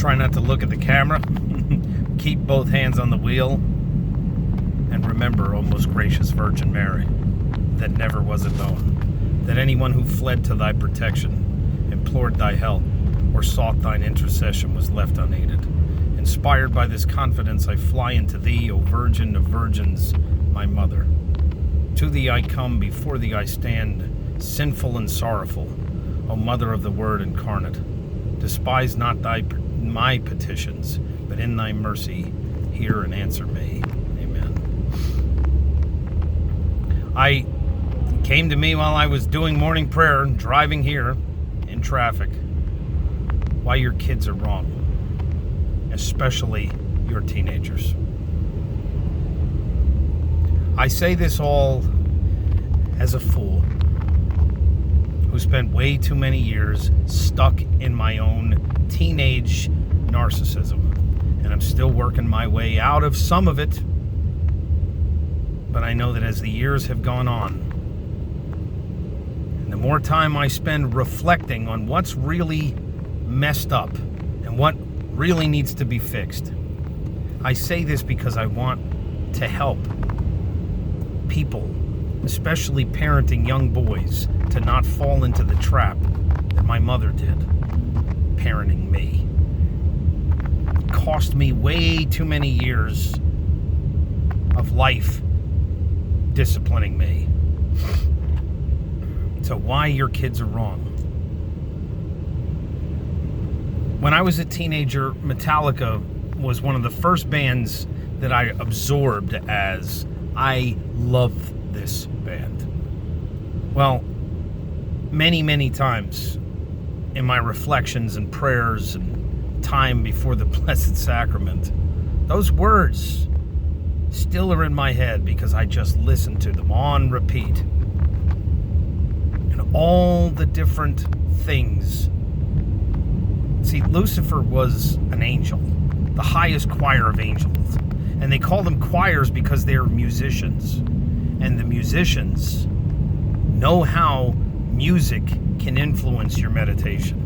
Try not to look at the camera. Keep both hands on the wheel. And remember, O most gracious Virgin Mary, that never was it known that anyone who fled to thy protection, implored thy help, or sought thine intercession was left unaided. Inspired by this confidence, I fly into thee, O Virgin of Virgins, my mother. To thee I come, before thee I stand, sinful and sorrowful, O Mother of the Word incarnate. Despise not my petitions, but in thy mercy hear and answer me. Amen. I came to me while I was doing morning prayer and driving here in traffic. Why your kids are wrong, especially your teenagers. I say this all as a fool who spent way too many years stuck in my own teenage narcissism. And I'm still working my way out of some of it. But I know that as the years have gone on, and the more time I spend reflecting on what's really messed up and what really needs to be fixed, I say this because I want to help people, especially parenting young boys, to not fall into the trap that my mother did, parenting me. It cost me way too many years of life disciplining me. So why your kids are wrong. When I was a teenager, Metallica was one of the first bands that I absorbed as I love this band. Well, many, many times in my reflections and prayers and time before the Blessed Sacrament, those words still are in my head because I just listened to them on repeat. And all the different things. See, Lucifer was an angel, the highest choir of angels. And they call them choirs because they're musicians. And the musicians know how music can influence your meditation.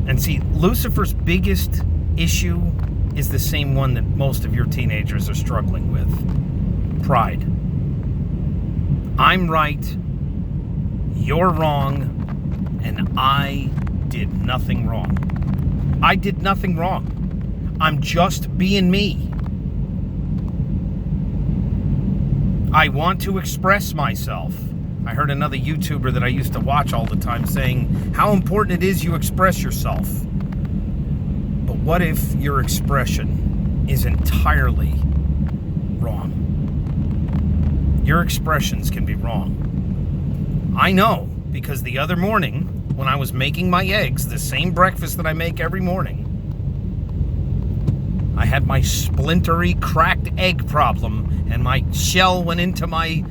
And see, Lucifer's biggest issue is the same one that most of your teenagers are struggling with. Pride. I'm right, you're wrong, and I did nothing wrong. I did nothing wrong. I'm just being me. I want to express myself. I heard another YouTuber that I used to watch all the time saying how important it is you express yourself. But what if your expression is entirely wrong? Your expressions can be wrong. I know, because the other morning, when I was making my eggs, the same breakfast that I make every morning, I had my splintery, cracked egg problem, and my shell went into my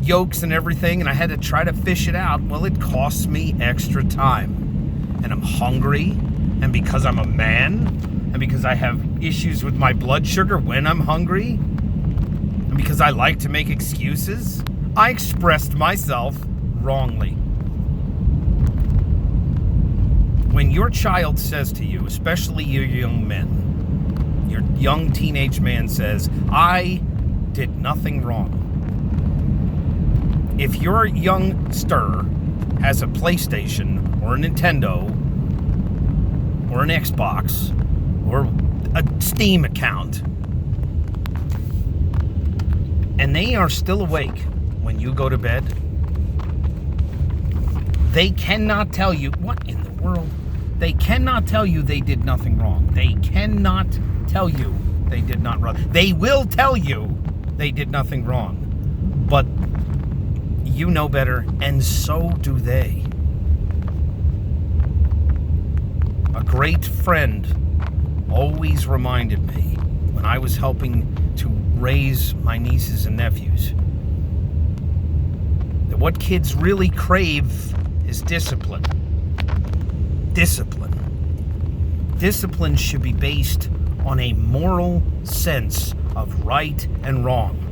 yolks and everything, and I had to try to fish it out. Well, it costs me extra time. And I'm hungry, and because I'm a man, and because I have issues with my blood sugar when I'm hungry, and because I like to make excuses, I expressed myself wrongly. When your child says to you, especially your young men, your young teenage man says, I did nothing wrong. If your youngster has a PlayStation or a Nintendo or an Xbox or a Steam account, and they are still awake when you go to bed, they cannot tell you, what in the world? They cannot tell you they did nothing wrong. They cannot tell you they did not wrong. They will tell you they did nothing wrong. But you know better, and so do they. A great friend always reminded me when I was helping to raise my nieces and nephews that what kids really crave is discipline. Discipline. Discipline should be based on a moral sense of right and wrong.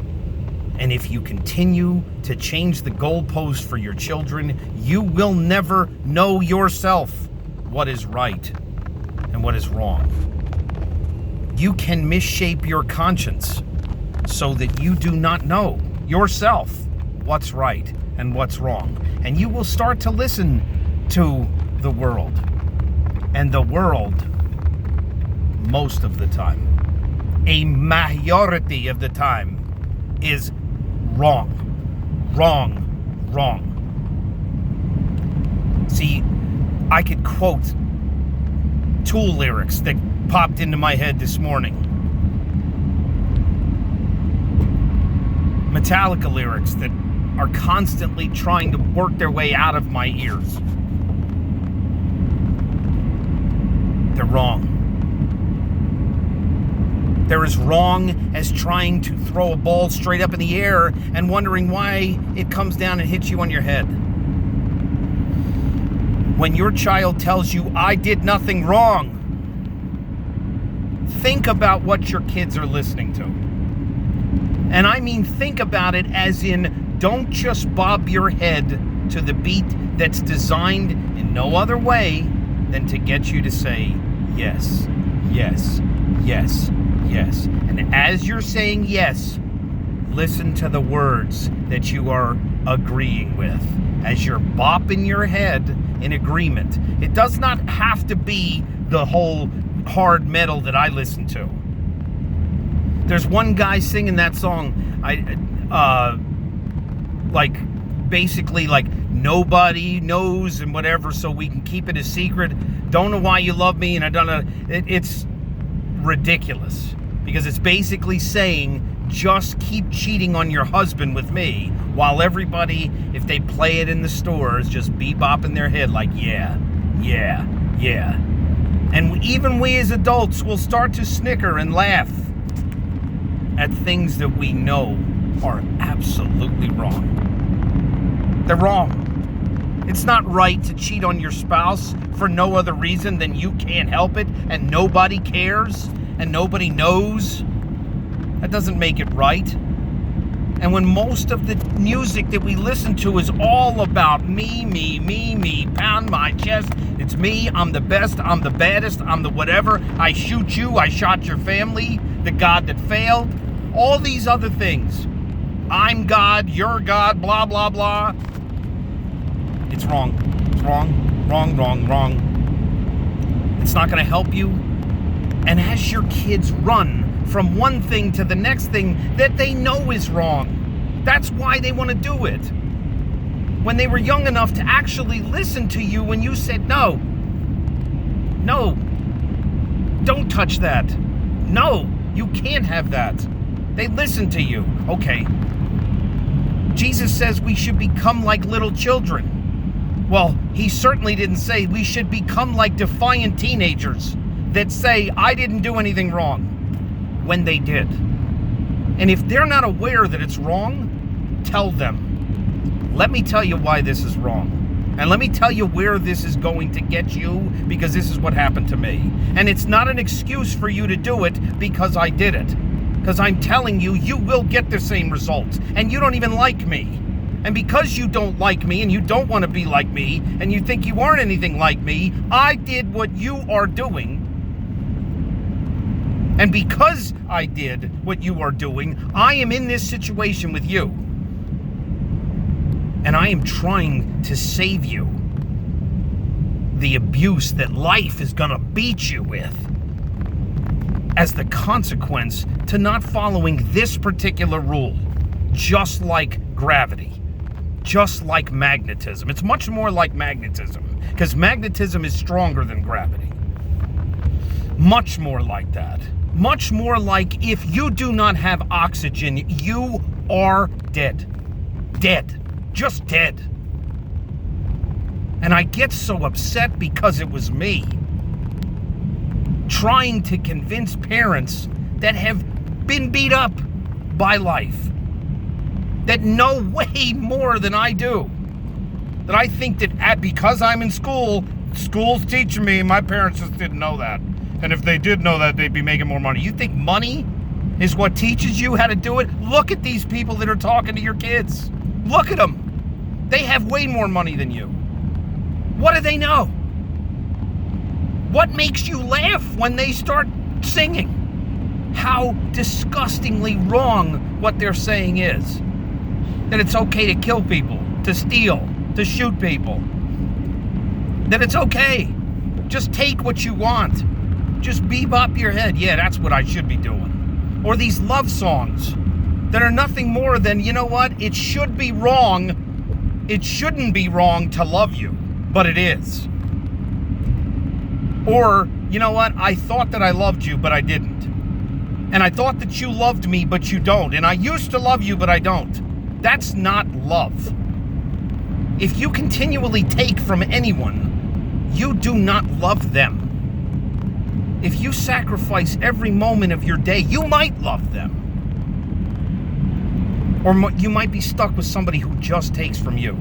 And if you continue to change the goalpost for your children, you will never know yourself what is right and what is wrong. You can misshape your conscience so that you do not know yourself what's right and what's wrong. And you will start to listen to the world. And the world, most of the time, a majority of the time, is wrong. Wrong. Wrong. See, I could quote Tool lyrics that popped into my head this morning. Metallica lyrics that are constantly trying to work their way out of my ears. They're wrong. They're as wrong as trying to throw a ball straight up in the air and wondering why it comes down and hits you on your head. When your child tells you, I did nothing wrong, think about what your kids are listening to. And I mean think about it as in, don't just bob your head to the beat that's designed in no other way than to get you to say yes, yes, yes, yes. And as you're saying yes, listen to the words that you are agreeing with. As you're bopping your head in agreement. It does not have to be the whole hard metal that I listen to. There's one guy singing that song, basically nobody knows and whatever, so we can keep it a secret. Don't know why you love me, and I don't know. It's ridiculous because it's basically saying just keep cheating on your husband with me, while everybody, if they play it in the stores, just bebopping their head like, yeah, yeah, yeah. And even we as adults will start to snicker and laugh at things that we know are absolutely wrong. They're wrong. It's not right to cheat on your spouse for no other reason than you can't help it and nobody cares and nobody knows. That doesn't make it right. And when most of the music that we listen to is all about me, pound my chest, it's me, I'm the best, I'm the baddest, I'm the whatever, I shoot you, I shot your family, the God that failed, all these other things. I'm God, you're God, blah, blah, blah. It's wrong. It's wrong, wrong, wrong, wrong. It's not going to help you. And as your kids run from one thing to the next thing that they know is wrong, that's why they want to do it. When they were young enough to actually listen to you when you said, no, don't touch that. No, you can't have that. They listen to you. Okay. Jesus says we should become like little children. Well, he certainly didn't say we should become like defiant teenagers that say, I didn't do anything wrong, when they did. And if they're not aware that it's wrong, tell them. Let me tell you why this is wrong. And let me tell you where this is going to get you, because this is what happened to me. And it's not an excuse for you to do it because I did it. Because I'm telling you, you will get the same results. And you don't even like me. And because you don't like me and you don't want to be like me and you think you aren't anything like me, I did what you are doing. And because I did what you are doing, I am in this situation with you. And I am trying to save you the abuse that life is going to beat you with as the consequence to not following this particular rule, just like gravity. Just like magnetism. It's much more like magnetism, because magnetism is stronger than gravity. Much more like that. Much more like if you do not have oxygen, you are dead. Dead. Just dead. And I get so upset because it was me trying to convince parents that have been beat up by life, that know way more than I do. That I think that because I'm in school, school's teaching me, my parents just didn't know that. And if they did know that, they'd be making more money. You think money is what teaches you how to do it? Look at these people that are talking to your kids. Look at them. They have way more money than you. What do they know? What makes you laugh when they start singing? How disgustingly wrong what they're saying is. That it's okay to kill people, to steal, to shoot people. That it's okay. Just take what you want. Just bebop your head. Yeah, that's what I should be doing. Or these love songs that are nothing more than, you know what? It should be wrong. It shouldn't be wrong to love you, but it is. Or, you know what? I thought that I loved you, but I didn't. And I thought that you loved me, but you don't. And I used to love you, but I don't. That's not love. If you continually take from anyone, you do not love them. If you sacrifice every moment of your day, you might love them. Or you might be stuck with somebody who just takes from you.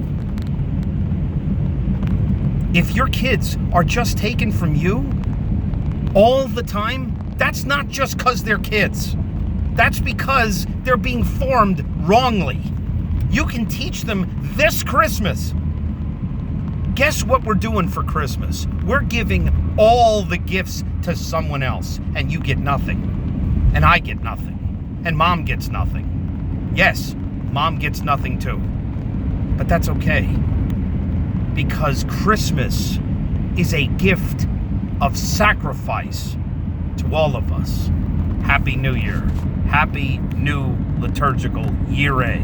If your kids are just taken from you all the time, that's not just because they're kids. That's because they're being formed wrongly. You can teach them this Christmas. Guess what we're doing for Christmas? We're giving all the gifts to someone else, and you get nothing. And I get nothing. And Mom gets nothing. Yes, Mom gets nothing too. But that's okay. Because Christmas is a gift of sacrifice to all of us. Happy New Year. Happy new liturgical year A.